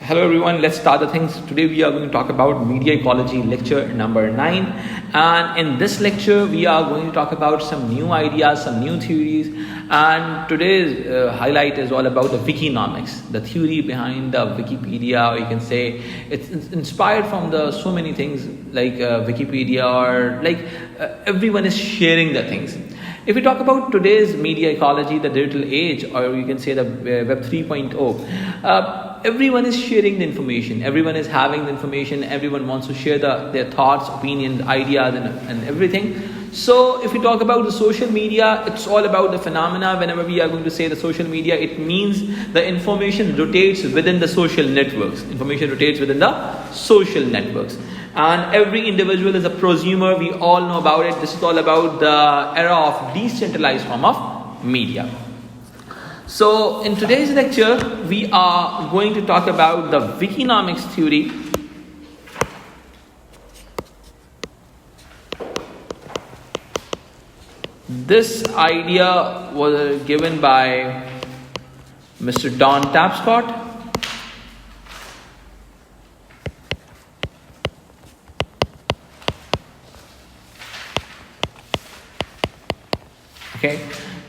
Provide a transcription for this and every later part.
Hello everyone, let's start the things. Today we are going to talk about media ecology lecture number 9, and in this lecture we are going to talk about some new ideas, some new theories, and today's highlight is all about the Wikinomics, the theory behind the Wikipedia, or you can say it's inspired from the so many things like Wikipedia, or like everyone is sharing the things. If we talk about today's media ecology, the digital age, or you can say the Web 3.0, everyone is sharing the information. Everyone is having the information. Everyone wants to share their thoughts, opinions, ideas, and everything. So if we talk about the social media, it's all about the phenomena. Whenever we are going to say the social media, it means the information rotates within the social networks. Information rotates within the social networks. And every individual is a prosumer. We all know about it. This is all about the era of decentralized form of media. So in today's lecture, we are going to talk about the Wikinomics theory. This idea was given by Mr. Don Tapscott. Okay,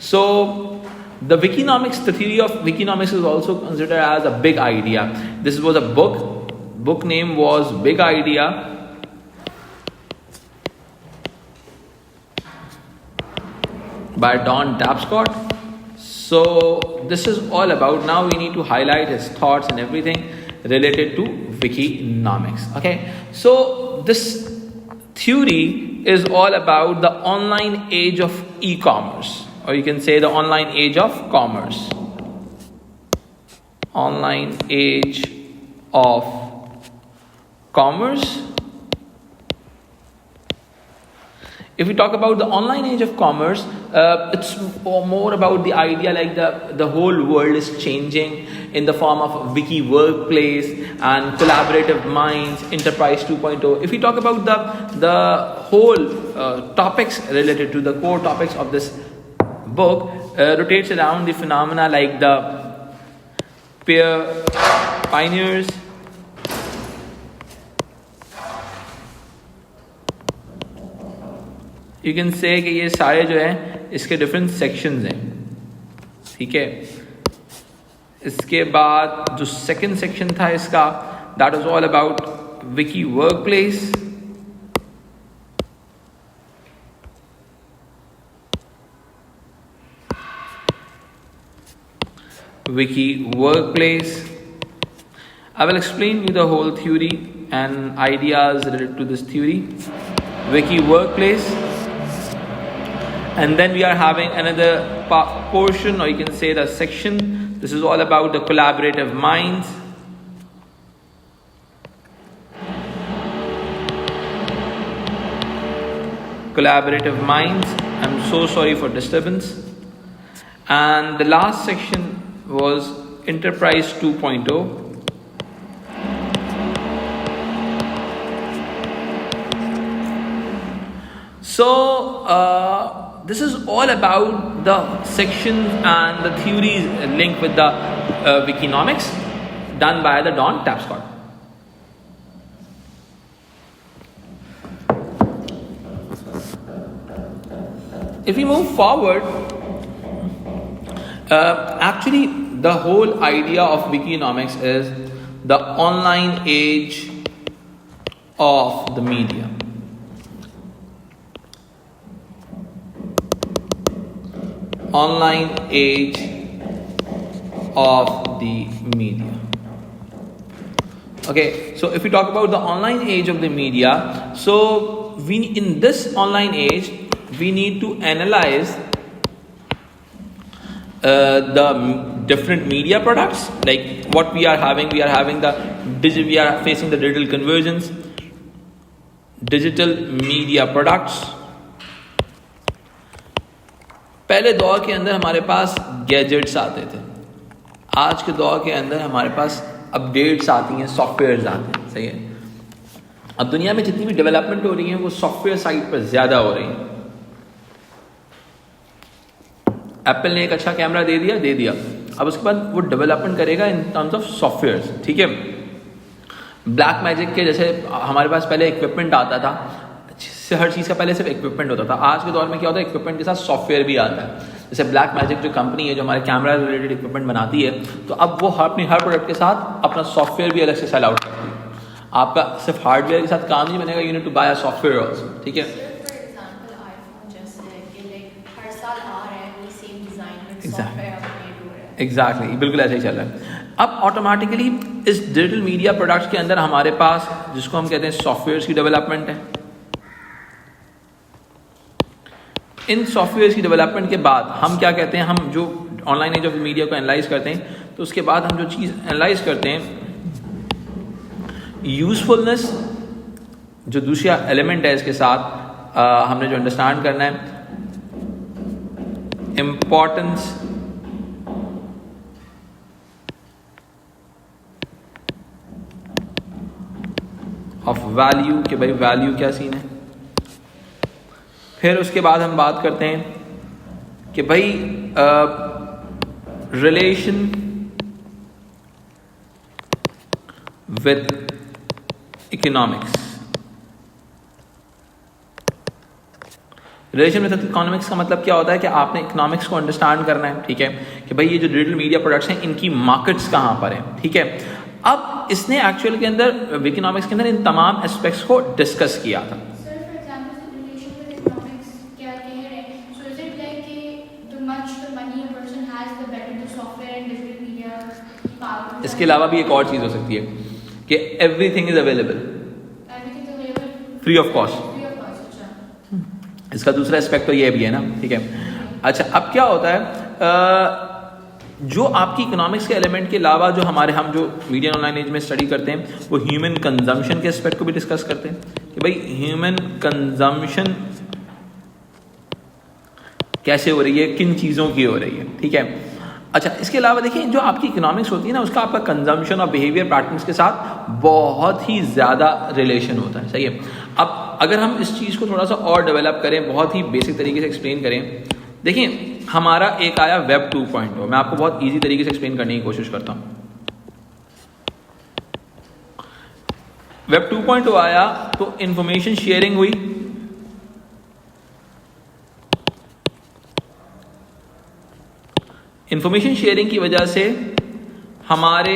so the theory of Wikinomics is also considered as a big idea. This was a book name was Big Idea. By Don Tapscott. So this is all about, now we need to highlight his thoughts and everything related to Wikinomics. Okay, so this theory is all about the online age of e-commerce, or you can say the online age of commerce. Online age of commerce. If we talk about the online age of commerce, it's more about the idea like the whole world is changing in the form of wiki workplace and collaborative minds, enterprise 2.0. If we talk about the whole topics related to the core topics of this book, rotates around the phenomena like the peer pioneers, you can say कि ये सारे जो हैं इसके different sections हैं. ठीक है, इसके बाद जो सेकंड सेक्शन था इसका, that was all about Vicky workplace. Wiki workplace. I will explain you the whole theory and ideas related to this theory. Wiki workplace. And then we are having another portion, or you can say the section. This is all about the collaborative minds. Collaborative minds. I'm so sorry for disturbance. And the last section was Enterprise 2.0. So, this is all about the sections and the theories linked with the Wikinomics done by the Don Tapscott. If we move forward, actually the whole idea of Wikinomics is the online age of the media. Online age of the media. Okay, so if we talk about the online age of the media, so in this online age we need to analyze the different media products, like what we are having. We are facing the digital convergence, digital media products. पहले दौर के अंदर हमारे पास gadgets आते थे. आज के दौर के अंदर हमारे पास अपडेट्स आती हैं, सॉफ्टवेयर्स आते हैं. सही है, अब दुनिया में जितनी भी डेवलपमेंट हो रही है वो सॉफ्टवेयर साइड पर ज्यादा हो रही है. एप्पल ने एक अच्छा कैमरा दे दिया, अब उसके बाद वो डेवलपमेंट करेगा इन टर्म्स ऑफ सॉफ्टवेयर. ठीक है, ब्लैक मैजिक के जैसे हमारे पास पहले इक्विपमेंट आता था, हर चीज़ का पहले सिर्फ इक्विपमेंट होता था। आज के दौर में क्या होता है, इक्विपमेंट के साथ सॉफ्टवेयर भी आता है। जैसे ब्लैक मैजिक जो कंपनी है जो हमारे कैमरा रिलेटेड इक्विपमेंट बनाती है, तो अब वो अपनी हर प्रोडक्ट के साथ अपना सॉफ्टवेयर भी अलग से सेल आउट करती है। आपका सिर्फ हार्डवेयर के साथ काम नहीं बनेगा, you need to buy a software also, ठीक है। एग्जैक्टली बिल्कुल ऐसा ही चल रहा है। अब ऑटोमेटिकली इस डिजिटल मीडिया प्रोडक्ट्स के अंदर हमारे पास जिसको हम कहते हैं सॉफ्टवेयर की डेवलपमेंट है। इन सॉफ्टवेयर की डेवलपमेंट के बाद हम क्या कहते हैं, हम जो ऑनलाइन एज ऑफ मीडिया को एनालाइज करते हैं, तो उसके बाद हम जो चीज़ एनालाइज करते हैं, यूजफुलनेस जो दूसरा एलिमेंट है इसके साथ हमने जो अंडरस्टैंड करना है, इम्पॉर्टेंस ऑफ वैल्यू, कि भाई वैल्यू क्या सीन है। फिर उसके बाद हम बात करते हैं कि भाई relation with economics. Relation with economics का मतलब क्या होता है कि आपने इकोनॉमिक्स को अंडरस्टैंड करना है, ठीक है, कि भाई ये जो डिजिटल मीडिया प्रोडक्ट्स हैं इनकी मार्केट्स कहाँ पर हैं, ठीक है। अब इसने एक्चुअल के अंदर इकोनॉमिक्स के अंदर इन तमाम एस्पेक्ट्स को डिस्कस किया था। इसके अलावा भी एक और चीज़ हो सकती है कि everything is available free of cost. इसका दूसरा एस्पेक्ट तो ये भी है ना, ठीक है। अच्छा, अब क्या होता है, जो आपकी इकोनॉमिक्स के एलिमेंट के अलावा जो हम जो मीडिया ऑनलाइन एज में स्टडी करते हैं, वो ह्यूमन कंजम्पशन के एस्पेक्ट को भी डिस्कस करते हैं कि भाई ह्यूमन कंजम्पशन कैसे हो रही है, किन चीज़ों की हो रही है, ठीक है। अच्छा, इसके अलावा देखिए जो आपकी इकोनॉमिक्स होती है ना, उसका आपका कंजम्पशन और बिहेवियर पैटर्न्स के साथ बहुत ही ज़्यादा रिलेशन होता है, सही है। अब अगर हम इस चीज़ को थोड़ा सा और डेवलप करें, बहुत ही बेसिक तरीके से एक्सप्लेन करें, देखिए हमारा एक आया वेब 2.0, मैं आपको बहुत इजी तरीके से एक्सप्लेन करने की कोशिश करता हूँ। वेब 2.0 आया तो इंफॉर्मेशन शेयरिंग हुई, इंफॉर्मेशन शेयरिंग की वजह से हमारे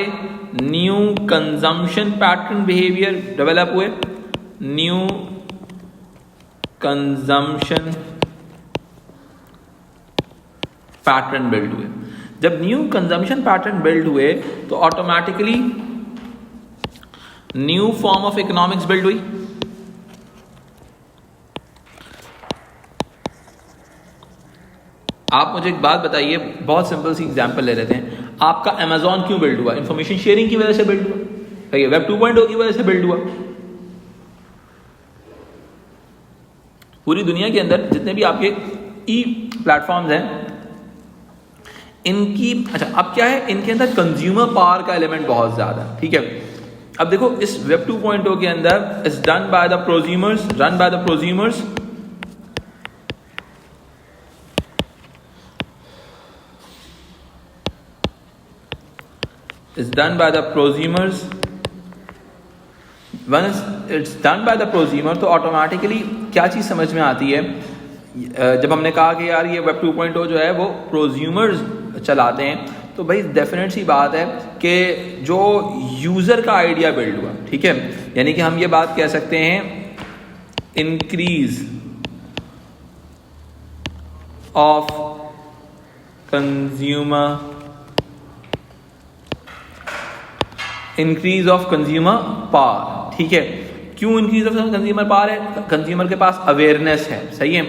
new consumption pattern behaviour develop हुए, न्यू कंजम्पशन पैटर्न बिल्ड हुए। जब न्यू कंजम्पशन पैटर्न बिल्ड हुए तो automatically new form of economics build हुई। आप मुझे एक बात बताइए, बहुत सिंपल सी एग्जांपल ले लेते हैं, आपका अमेजॉन क्यों बिल्ड हुआ? इंफॉर्मेशन शेयरिंग की वजह से बिल्ड हुआ, सही है, वेब 2.0 की वजह से बिल्ड हुआ। पूरी दुनिया के अंदर जितने भी आपके ई प्लेटफॉर्म्स हैं इनकी, अच्छा अब क्या है, इनके अंदर कंज्यूमर पावर का एलिमेंट बहुत ज्यादा, ठीक है। अब देखो इस वेब 2.0 के अंदर is done by the prosumers, run by the prosumers, is done by the prosumers. Once it's done by the prosumer तो ऑटोमेटिकली क्या चीज़ समझ में आती है, जब हमने कहा कि यार ये वेब 2.0 जो है वो प्रोज्यूमर्स चलाते हैं, तो भाई डेफिनेट सी बात है कि जो यूज़र का आइडिया बिल्ड हुआ, ठीक है, यानी कि हम ये बात कह सकते हैं increase of consumer, increase of consumer power, ठीक है। क्यों इंक्रीज ऑफ कंज्यूमर पावर है? कंज्यूमर के पास अवेयरनेस है, सही है।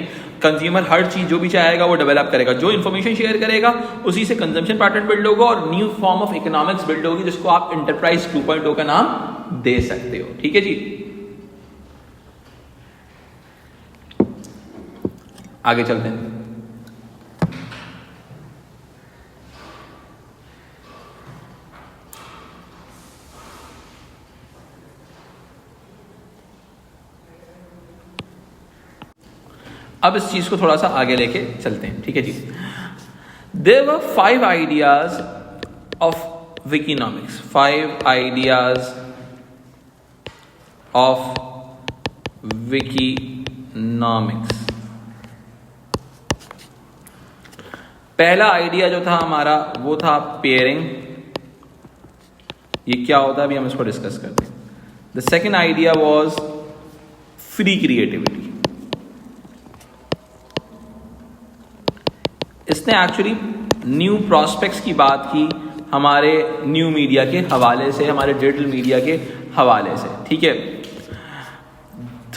कंज्यूमर हर चीज जो भी चाहेगा वो डेवलप करेगा, जो इन्फॉर्मेशन शेयर करेगा उसी से कंजम्पशन पैटर्न बिल्ड होगा और new form of economics build होगी, जिसको आप एंटरप्राइज 2.0 का नाम दे सकते हो, ठीक है जी। आगे चलते हैं। अब इस चीज को थोड़ा सा आगे लेके चलते हैं, ठीक है जी। There were 5 ideas of wikinomics, 5 ideas of wikinomics. पहला आइडिया जो था हमारा वो था पेयरिंग। ये क्या होता है अभी हम इसको डिस्कस करते हैं। The second idea was free creativity. इसने एक्चुअली न्यू प्रॉस्पेक्ट्स की बात की हमारे न्यू मीडिया के हवाले से, हमारे डिजिटल मीडिया के हवाले से, ठीक है।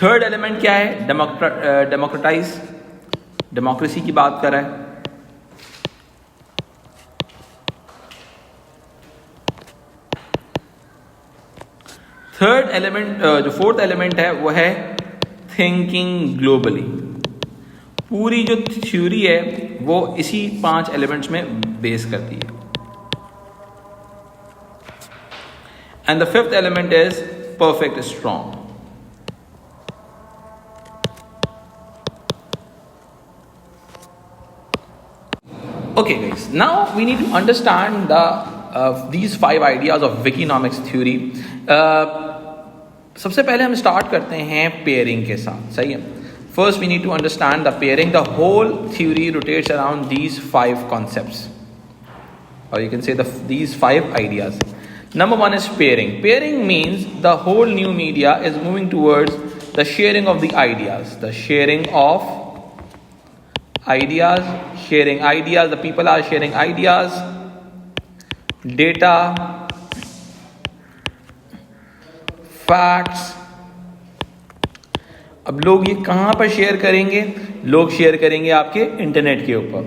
थर्ड एलिमेंट क्या है? डेमोक्रेटाइज, डेमोक्रेसी की बात कर रहा है। थर्ड एलिमेंट, जो फोर्थ एलिमेंट है वो है थिंकिंग ग्लोबली। पूरी जो थ्योरी है वो इसी 5 एलिमेंट्स में बेस करती है। And the fifth element is perfect strong. Okay guys, now we need to understand these 5 ideas of Wikinomics theory. सबसे पहले हम स्टार्ट करते हैं पेयरिंग के साथ, सही है। First we need to understand the pairing. The whole theory rotates around these 5 concepts, or you can say these 5 ideas. Number 1 is pairing. Pairing means the whole new media is moving towards the sharing of the ideas. The sharing of ideas, sharing ideas, the people are sharing ideas, data, facts. अब लोग ये कहां पर share करेंगे? लोग share करेंगे आपके internet के ऊपर।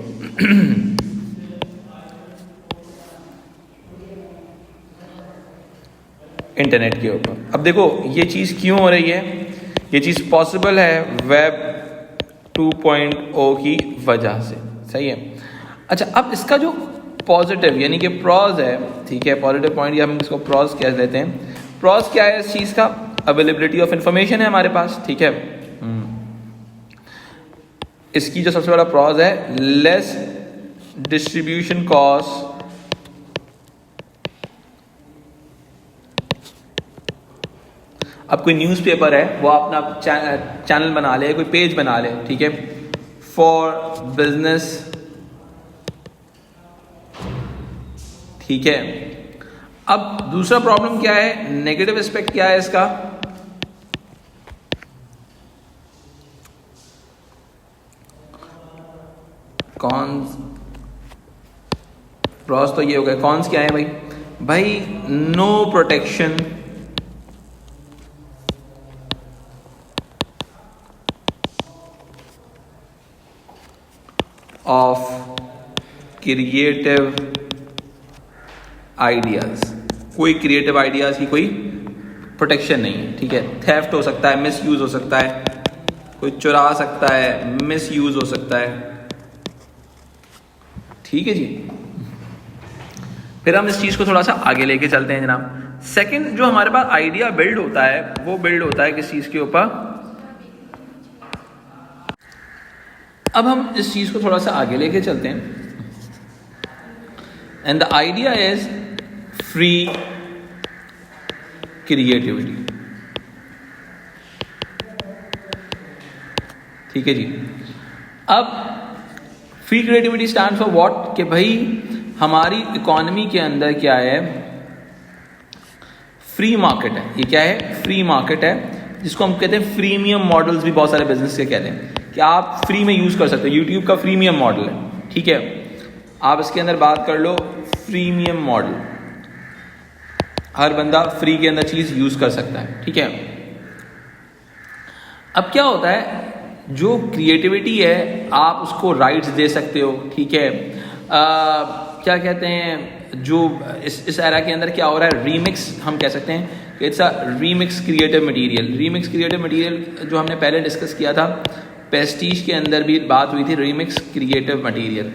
इंटरनेट के ऊपर। अब देखो ये चीज क्यों हो रही है? ये चीज पॉसिबल है वेब 2.0 की वजह से, सही है। अच्छा, अब इसका जो पॉजिटिव यानी कि प्रॉज है, ठीक है, पॉजिटिव पॉइंट या हम इसको प्रॉज कह लेते हैं। प्रॉज क्या है इस चीज का? अवेलेबिलिटी ऑफ इंफॉर्मेशन है हमारे पास, ठीक है। इसकी जो सबसे बड़ा प्रॉज है, लेस डिस्ट्रीब्यूशन कॉस्ट, अब कोई न्यूज़पेपर है वो अपना चैनल बना ले, कोई पेज बना ले, ठीक है, फॉर बिजनेस, ठीक है। अब दूसरा प्रॉब्लम क्या है? नेगेटिव एस्पेक्ट क्या है इसका? कॉन्स, प्रॉस तो ये हो गया, कॉन्स क्या है भाई? भाई no protection of creative ideas. कोई क्रिएटिव आइडियाज की कोई प्रोटेक्शन नहीं है, ठीक है। थेफ्ट हो सकता है, मिस यूज हो सकता है, कोई चुरा सकता है, मिस यूज हो सकता है, ठीक है जी। फिर हम इस चीज को थोड़ा सा आगे लेके चलते हैं जनाब। सेकंड जो हमारे पास आइडिया बिल्ड होता है वो बिल्ड होता है किस चीज के ऊपर? अब हम इस चीज को थोड़ा सा आगे लेके चलते हैं। And the idea is free creativity, ठीक है जी। अब free creativity stand for what? कि भाई हमारी इकोनॉमी के अंदर क्या है? फ्री मार्केट है। ये क्या है? फ्री मार्केट है, जिसको हम कहते हैं फ्रीमियम मॉडल्स भी बहुत सारे बिजनेस के कहते हैं कि आप फ्री में यूज कर सकते हो। यूट्यूब का फ्रीमियम मॉडल है, ठीक है। आप इसके अंदर बात कर लो, फ्रीमियम मॉडल, हर बंदा फ्री के अंदर चीज यूज कर सकता है, ठीक है। अब क्या होता है? जो क्रिएटिविटी है आप उसको राइट्स दे सकते हो, ठीक है। क्या कहते हैं, जो इस एरा के अंदर क्या हो रहा है? रीमिक्स हम कह सकते हैं कि it's a remix creative material. Remix creative material जो हमने पहले डिस्कस किया था, पेस्टीज के अंदर भी बात हुई थी, रीमिक्स क्रिएटिव मटेरियल।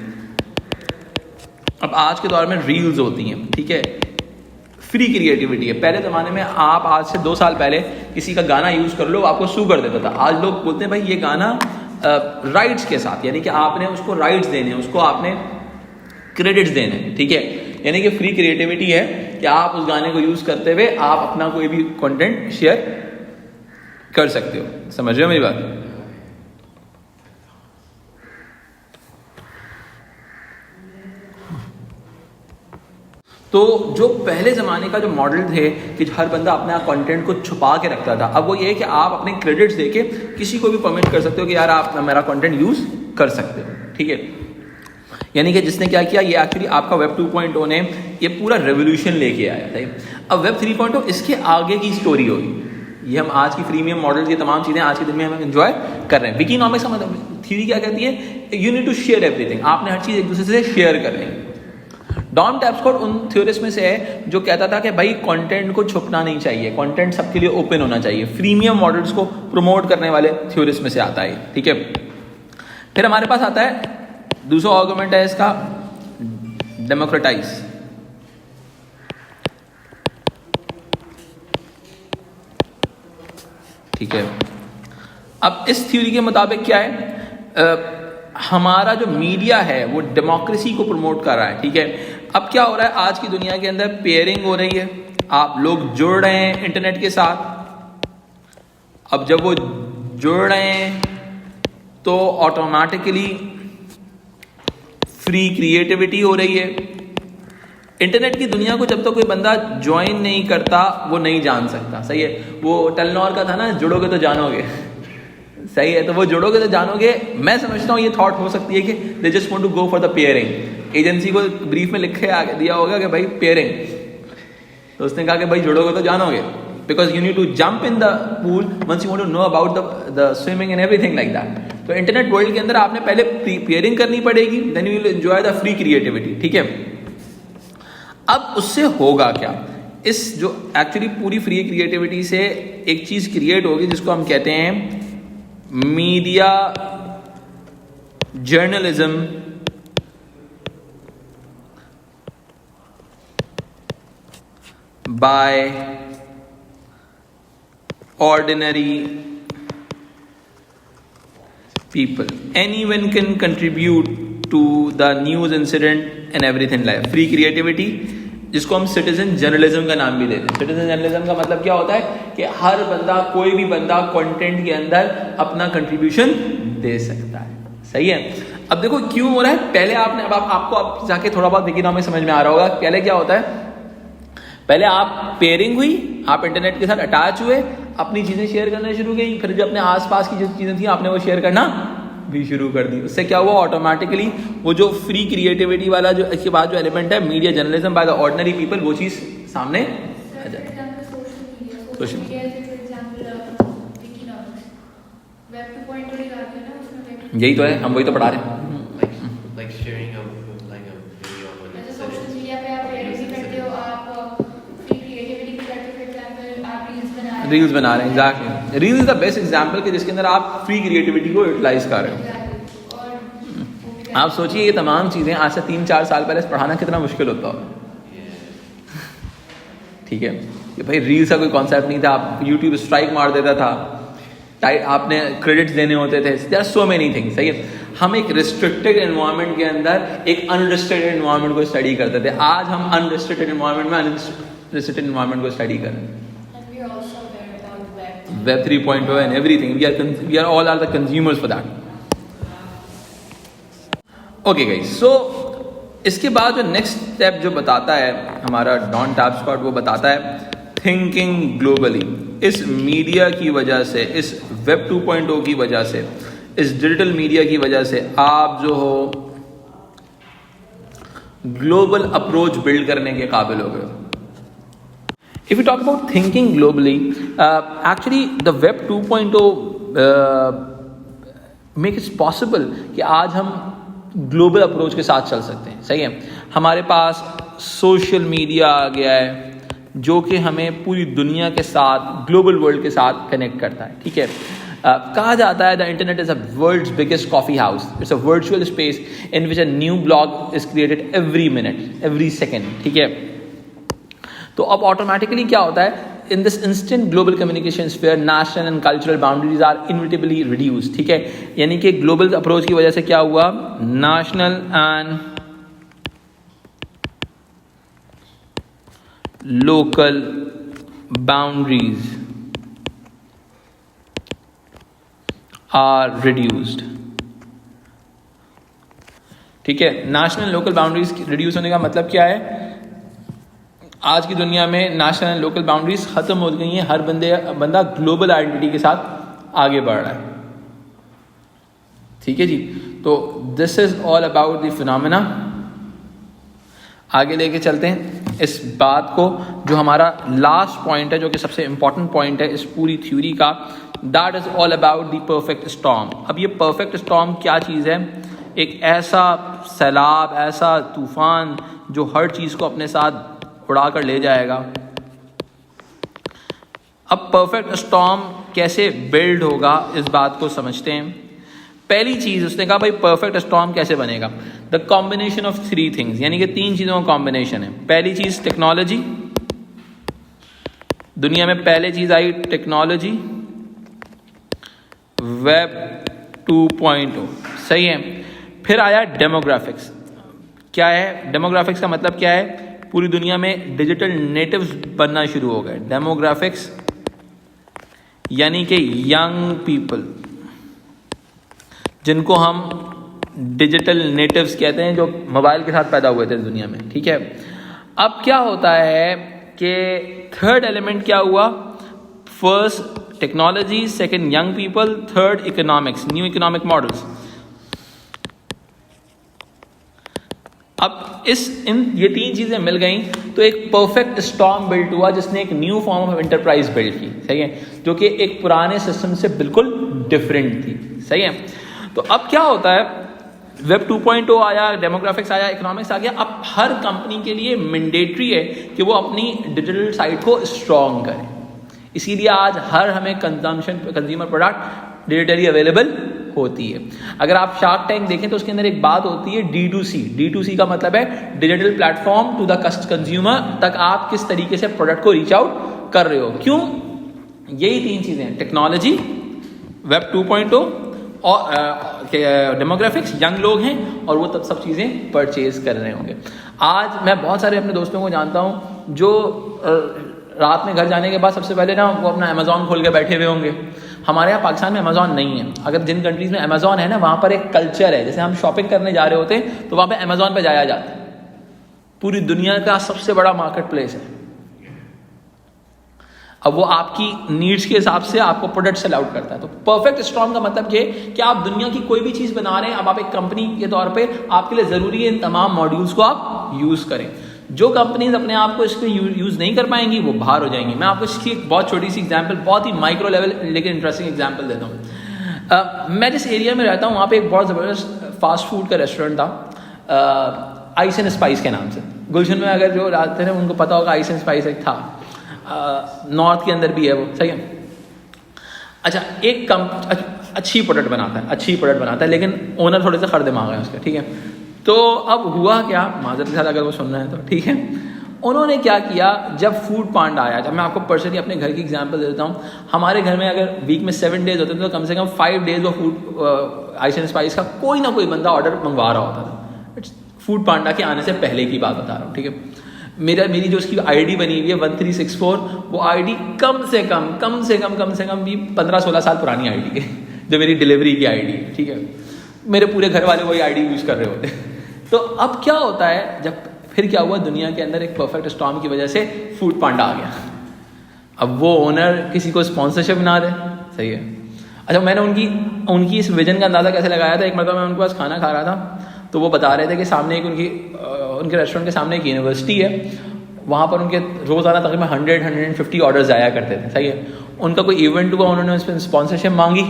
अब आज के दौर में रील्स होती हैं, ठीक है, फ्री क्रिएटिविटी है। पहले ज़माने में आप आज से 2 साल पहले किसी का गाना यूज़ कर लो, आपको सू कर देता था। आज लोग बोलते हैं भाई ये गाना राइट्स के साथ, यानी कि आपने उसको राइट्स देने, उसको आपने क्रेडिट्स देने, ठीक है। यानी कि फ्री क्रिएटिविटी है कि आप उस गाने को यूज़ करते हुए आप अपना कोई भी कंटेंट शेयर कर सकते हो। समझ रहे हो मेरी बात? तो जो पहले ज़माने का जो मॉडल थे कि हर बंदा अपना कंटेंट को छुपा के रखता था, अब वो ये है कि आप अपने क्रेडिट्स देके किसी को भी परमिट कर सकते हो कि यार आप मेरा कंटेंट यूज़ कर सकते हो, ठीक है। यानी कि जिसने क्या किया, ये एक्चुअली आपका वेब 2.0 ने ये पूरा रेवोल्यूशन लेके आया था। अब वेब 3.0 इसके आगे की स्टोरी होगी। ये हम आज की फ्रीमियम मॉडल, ये तमाम चीज़ें आज के दिन में हम एंजॉय कर रहे हैं। विकीनॉमिक्स का मतलब थ्योरी क्या कहती है? You need to share everything. आपने हर चीज़ एक दूसरे से शेयर करनी है। डॉन टैप्सकॉट उन थ्योरिस्ट में से है जो कहता था कि भाई कंटेंट को छुपना नहीं चाहिए, कंटेंट सबके लिए ओपन होना चाहिए। फ्रीमियम मॉडल्स को प्रमोट करने वाले थ्योरिस्ट में से आता है, ठीक है। फिर हमारे पास आता है दूसरा आर्गुमेंट है इसका, डेमोक्रेटाइज। ठीक है। अब इस थ्योरी के मुताबिक क्या है, हमारा जो मीडिया है वो डेमोक्रेसी को प्रमोट कर रहा है, ठीक है। अब क्या हो रहा है, आज की दुनिया के अंदर पेयरिंग हो रही है, आप लोग जुड़ रहे हैं इंटरनेट के साथ। अब जब वो जुड़ रहे हैं तो ऑटोमेटिकली फ्री क्रिएटिविटी हो रही है। इंटरनेट की दुनिया को जब तक कोई बंदा ज्वाइन नहीं करता वो नहीं जान सकता, सही है। वो टेलनॉर का था ना, जुड़ोगे तो जानोगे, सही है। तो वो जुड़ोगे तो जानोगे। मैं समझता हूँ ये थॉट हो सकती है कि they just want to go for the pairing. Agency को ब्रीफ में लिखे आगे दिया होगा कि भाई पेयरिंग, तो उसने कहा कि भाई जुड़ोगे तो जानोगे, because you need to jump in the pool once you want to know about the swimming and everything like that. तो इंटरनेट वर्ल्ड के अंदर आपने पहले पेयरिंग करनी पड़ेगी, then you will enjoy the free creativity, ठीक है। अब उससे होगा क्या, इस जो एक्चुअली पूरी फ्री क्रिएटिविटी से एक चीज क्रिएट होगी जिसको हम कहते हैं media journalism by ordinary people. Anyone can contribute to the news incident and everything like free creativity, जिसको हम सिटीजन जर्नलिज्म का नाम भी देते हैं। सिटीजन जर्नलिज्म का मतलब क्या होता है कि हर बंदा, कोई भी बंदा कंटेंट के अंदर अपना कंट्रीब्यूशन दे सकता है, सही है। अब देखो क्यों हो रहा है, पहले आपने आपको अब जाके थोड़ा बहुत विकीनॉमिक्स समझ में आ रहा होगा। पहले क्या होता है, पहले आप पेयरिंग हुई, आप इंटरनेट के साथ अटैच हुए, अपनी चीज़ें शेयर करना शुरू की, फिर जो अपने आसपास की जो चीज़ें थी आपने वो शेयर करना भी शुरू कर दी। उससे क्या हुआ, ऑटोमेटिकली वो जो फ्री क्रिएटिविटी वाला जो इसके बाद जो एलिमेंट है media journalism by the ordinary people, वो चीज़ सामने आ जाए। यही तो है, हम वही तो पढ़ा रहे हैं। रील्स बना रहे हैं, exactly. Reels is the best example कि जिसके अंदर आप फ्री क्रिएटिविटी को यूटिलाइज कर रहे हो। आप सोचिए ये तमाम चीज़ें आज से 3-4 साल पहले पढ़ाना कितना मुश्किल होता हो, ठीक है। कि भाई रील्स का कोई कॉन्सेप्ट नहीं था, आप यूट्यूब स्ट्राइक मार देता था, आपने क्रेडिट्स देने होते थे, there are so many things, सही है। हम एक रिस्ट्रिक्टेड एनवायरनमेंट के अंदर एक अनरिस्ट्रिक्टेड एनवायरनमेंट को स्टडी करते थे। आज हम अनरिस्ट्रिक्टेड एनवायरनमेंट में अनरिस्ट्रिक्टेड एनवायरनमेंट को स्टडी कर रहे हैं। Web 3.0 and everything, we are all the consumers for that. Okay guys, so इसके बाद जो नेक्स्ट स्टेप जो बताता है हमारा डॉन टैप्सकॉट, वो बताता है थिंकिंग ग्लोबली। इस मीडिया की वजह से, इस वेब 2.0 की वजह से, इस डिजिटल मीडिया की वजह से आप जो हो ग्लोबल अप्रोच बिल्ड करने के काबिल हो गए। If we talk about thinking globally, actually the Web 2.0 makes it possible कि आज हम ग्लोबल अप्रोच के साथ चल सकते हैं, सही है। हमारे पास सोशल मीडिया आ गया है जो कि हमें पूरी दुनिया के साथ, ग्लोबल वर्ल्ड के साथ कनेक्ट करता है, ठीक है। कहा जाता है the internet is a world's biggest coffee house. It's a virtual space in which a new blog is created every minute, every second, ठीक है। तो अब ऑटोमेटिकली क्या होता है, in this instant global communication sphere national and cultural boundaries are inevitably reduce, ठीक है। यानी कि ग्लोबल अप्रोच की वजह से क्या हुआ, national and local boundaries are reduced. ठीक है, नेशनल लोकल बाउंड्रीज रिड्यूस होने का मतलब क्या है? आज की दुनिया में नेशनल एंड लोकल बाउंड्रीज खत्म हो गई हैं, हर बंदा ग्लोबल आइडेंटिटी के साथ आगे बढ़ रहा है। ठीक है जी, तो this is all about the phenomena. आगे लेके चलते हैं इस बात को, जो हमारा लास्ट पॉइंट है, जो कि सबसे इंपॉर्टेंट पॉइंट है इस पूरी थ्योरी का, that is all about the perfect storm. अब ये परफेक्ट स्टॉर्म क्या चीज़ है? एक ऐसा सैलाब, ऐसा तूफान जो हर चीज़ को अपने साथ उड़ा कर ले जाएगा। अब परफेक्ट स्टॉर्म कैसे बिल्ड होगा, इस बात को समझते हैं। पहली चीज उसने कहा, भाई परफेक्ट स्टॉर्म कैसे बनेगा? द कॉम्बिनेशन ऑफ 3 थिंग्स, यानी कि 3 चीजों का कॉम्बिनेशन है। पहली चीज टेक्नोलॉजी, दुनिया में पहले चीज आई टेक्नोलॉजी, वेब 2.0, सही है। फिर आया डेमोग्राफिक्स। क्या है डेमोग्राफिक्स का मतलब? क्या है? पूरी दुनिया में डिजिटल नेटिव्स बनना शुरू हो गए। डेमोग्राफिक्स यानी कि यंग पीपल, जिनको हम डिजिटल नेटिव्स कहते हैं, जो मोबाइल के साथ पैदा हुए थे दुनिया में। ठीक है, अब क्या होता है कि थर्ड एलिमेंट क्या हुआ? First technology, second young people, third economics, new economic models. अब ये 3 चीजें मिल गई तो एक परफेक्ट स्टॉर्म बिल्ड हुआ, जिसने एक new form of enterprise build की, सही है, जो कि एक पुराने सिस्टम से बिल्कुल डिफरेंट थी, सही है। तो अब क्या होता है, वेब 2.0 आया, डेमोग्राफिक्स आया, इकोनॉमिक्स आ गया। अब हर कंपनी के लिए मैंडेटरी है कि वो अपनी डिजिटल साइट को स्ट्रॉन्ग करे। इसीलिए आज हमें कंज्यूमर प्रोडक्ट डिजिटली अवेलेबल होती है। अगर आप शार्क टैंक देखें तो उसके अंदर एक बात होती है D2C। D2C का मतलब है digital platform to the consumer, तक आप किस तरीके से प्रोडक्ट को रीच आउट कर रहे हो। क्यों? यही 3 चीजें, टेक्नोलॉजी, वेब 2.0 और डेमोग्राफिक्स, यंग लोग हैं, और वो तब सब चीज़ें परचेज कर रहे होंगे। आज मैं बहुत सारे अपने दोस्तों को जानता हूँ जो रात में घर जाने के बाद सबसे पहले ना वो अपना अमेजॉन खोल के बैठे हुए होंगे। हमारे यहाँ पाकिस्तान में अमेजॉन नहीं है। अगर जिन कंट्रीज़ में अमेजॉन है ना, वहाँ पर एक कल्चर है, जैसे हम शॉपिंग करने जा रहे होते हैं तो वहाँ पे अमेजॉन पे जाया जाता है। पूरी दुनिया का सबसे बड़ा मार्केट प्लेस है। अब वो आपकी नीड्स के हिसाब से आपको प्रोडक्ट सेल आउट करता है। तो परफेक्ट स्टॉर्म का मतलब ये कि आप दुनिया की कोई भी चीज़ बना रहे हैं, अब आप एक कंपनी के तौर पे आपके लिए ज़रूरी है इन तमाम मॉड्यूल्स को आप यूज़ करें। जो कंपनीज अपने आप को इसको यूज़ नहीं कर पाएंगी वो बाहर हो जाएंगी। मैं आपको इसकी एक बहुत छोटी सी एग्जांपल, बहुत ही माइक्रो लेवल लेकिन इंटरेस्टिंग एग्जांपल देता हूँ। मैं जिस एरिया में रहता हूँ वहाँ पे एक बहुत ज़बरदस्त फास्ट फूड का रेस्टोरेंट था, आइस एंड स्पाइस के नाम से। गुलशन में अगर जो रहते हैं उनको पता होगा, आइस एंड स्पाइस एक था, नॉर्थ के अंदर भी है वो, सही है। अच्छा, एक अच्छी प्रोडक्ट बनाता है, लेकिन ओनर थोड़े से खर दिमाग है उसके, ठीक है। तो अब हुआ क्या, माजरत के साथ अगर वो सुन रहे हैं तो ठीक है, उन्होंने क्या किया, जब फूड पांडा आया, जब मैं आपको पर्सनली अपने घर की एग्जांपल दे देता हूँ, हमारे घर में अगर वीक में 7 डेज होते थे तो कम से कम 5 डेज वो फूड आइस एंड स्पाइस का कोई ना कोई बंदा ऑर्डर मंगवा रहा होता था। फूड पांडा के आने से पहले की बात बता रहा हूँ, ठीक है। मेरी जो उसकी आईडी बनी हुई है 1364, वो आईडी कम से कम भी 15-16 साल पुरानी आईडी है, जो मेरी डिलीवरी की आईडी है, ठीक है। मेरे पूरे घर वाले वही आईडी यूज कर रहे होते। तो अब क्या होता है, जब फिर क्या हुआ, दुनिया के अंदर एक परफेक्ट स्टॉर्म की वजह से फूड पांडा आ गया। अब वो ओनर किसी को स्पॉन्सरशिप ना दे, सही है। अच्छा, मैंने उनकी इस विजन का अंदाजा कैसे लगाया था, एक मतलब मैं उनके पास खाना खा रहा था तो वो बता रहे थे कि सामने एक उनके रेस्टोरेंट के सामने एक यूनिवर्सिटी है, वहाँ पर उनके रोज़ाना तकरीबन 100-150 ऑर्डर्स आया करते थे, सही है। उनका कोई इवेंट हुआ, उन्होंने उस पर स्पॉन्सरशिप मांगी,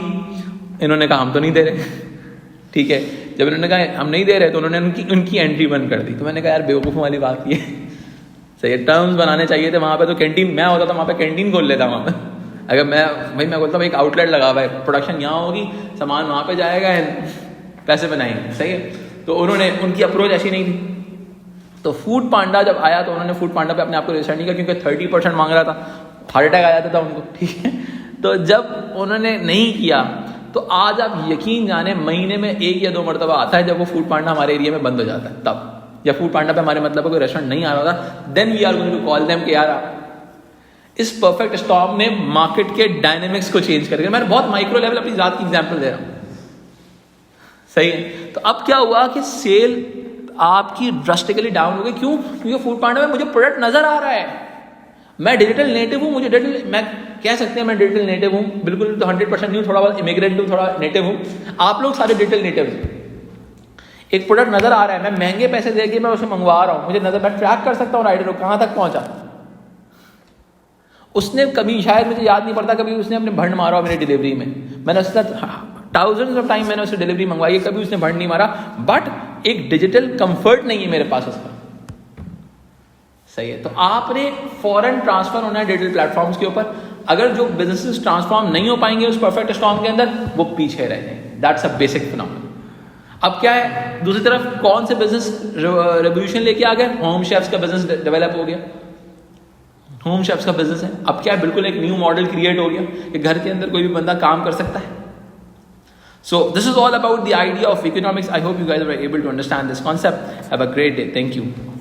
इन्होंने कहा हम तो नहीं दे रहे, ठीक है। जब इन्होंने कहा हम नहीं दे रहे तो उन्होंने उनकी एंट्री बंद कर दी। तो मैंने कहा यार बेवकूफ़ वाली बात ये, सही है, टर्म्स बनाने चाहिए थे वहाँ पे। तो कैंटीन मैं होता तो वहाँ पे कैंटीन खोल लेता वहाँ पे। अगर मैं बोलता हूँ एक आउटलेट लगा हुआ है, प्रोडक्शन यहाँ होगी, सामान वहाँ पे जाएगा, पैसे बनाएंगे, सही है। तो उनकी अप्रोच ऐसी नहीं थी। तो फूड पांडा जब आया तो उन्होंने फूड पांडा पे अपने आप को रजिस्टर नहीं किया, क्योंकि 30% मांग रहा था, हार्ट अटैक आ जाता था उनको, ठीक है। तो जब उन्होंने नहीं किया तो आज आप यकीन जाने महीने में 1 या 2 मरतबा आता है जब वो फूड पांडा हमारे एरिया में बंद हो जाता है। तब जब फूड पांडा पे हमारे मतलब कोई रेस्टोरेंट नहीं आ रहा था, then we are going to call them कि यार इस परफेक्ट स्टॉर्म ने मार्केट के डायनेमिक्स को चेंज कर दिया। मैंने बहुत माइक्रो लेवल अपनी जात की एग्जांपल दे रहा हूं, सही है। तो अब क्या हुआ कि सेल आपकी ड्रास्टिकली डाउन हो गई। क्यों? क्योंकि फूड पांडा में मुझे प्रोडक्ट नजर आ रहा है, मैं डिजिटल नेटिव हूँ, मुझे डिजिटल, मैं कह सकते हैं मैं डिजिटल नेटिव हूँ, बिल्कुल तो 100% नहीं हूँ, थोड़ा बहुत इमिग्रेंट हूँ, थोड़ा नेटिव हूँ। आप लोग सारे डिजिटल नेटिव हैं। एक प्रोडक्ट नजर आ रहा है, मैं महंगे पैसे देके मैं उसे मंगवा रहा हूँ, मुझे नजर, मैं ट्रैक कर सकता हूँ राइडर को कहाँ तक पहुंचा। उसने कभी, शायद मुझे याद नहीं पड़ता, कभी उसने अपने भंड मारा मेरी डिलीवरी में, मैंने उसके साथ थाउजेंड्स ऑफ टाइम मैंने उसे डिलीवरी मंगवाई है, कभी उसने भंड नहीं मारा, बट एक डिजिटल कंफर्ट नहीं है मेरे पास उसका, सही है। तो आपने फॉरेन ट्रांसफर होना है डिजिटल प्लेटफॉर्म्स के ऊपर। अगर जो बिजनेसेस ट्रांसफॉर्म नहीं हो पाएंगे उस परफेक्ट स्टॉर्म के अंदर, वो पीछे रह जाएंगे। That's a basic phenomenon. अब क्या है, दूसरी तरफ कौन से बिजनेस रेवोल्यूशन लेके आ गए? होम शेफ्स का बिजनेस डेवलप हो गया, होम शेफ्स का बिजनेस है। अब क्या है, बिल्कुल एक न्यू मॉडल क्रिएट हो गया कि घर के अंदर कोई भी बंदा काम कर सकता है। So this is all about the idea of economics. I hope you guys were able to understand this concept. Have a great day. Thank you.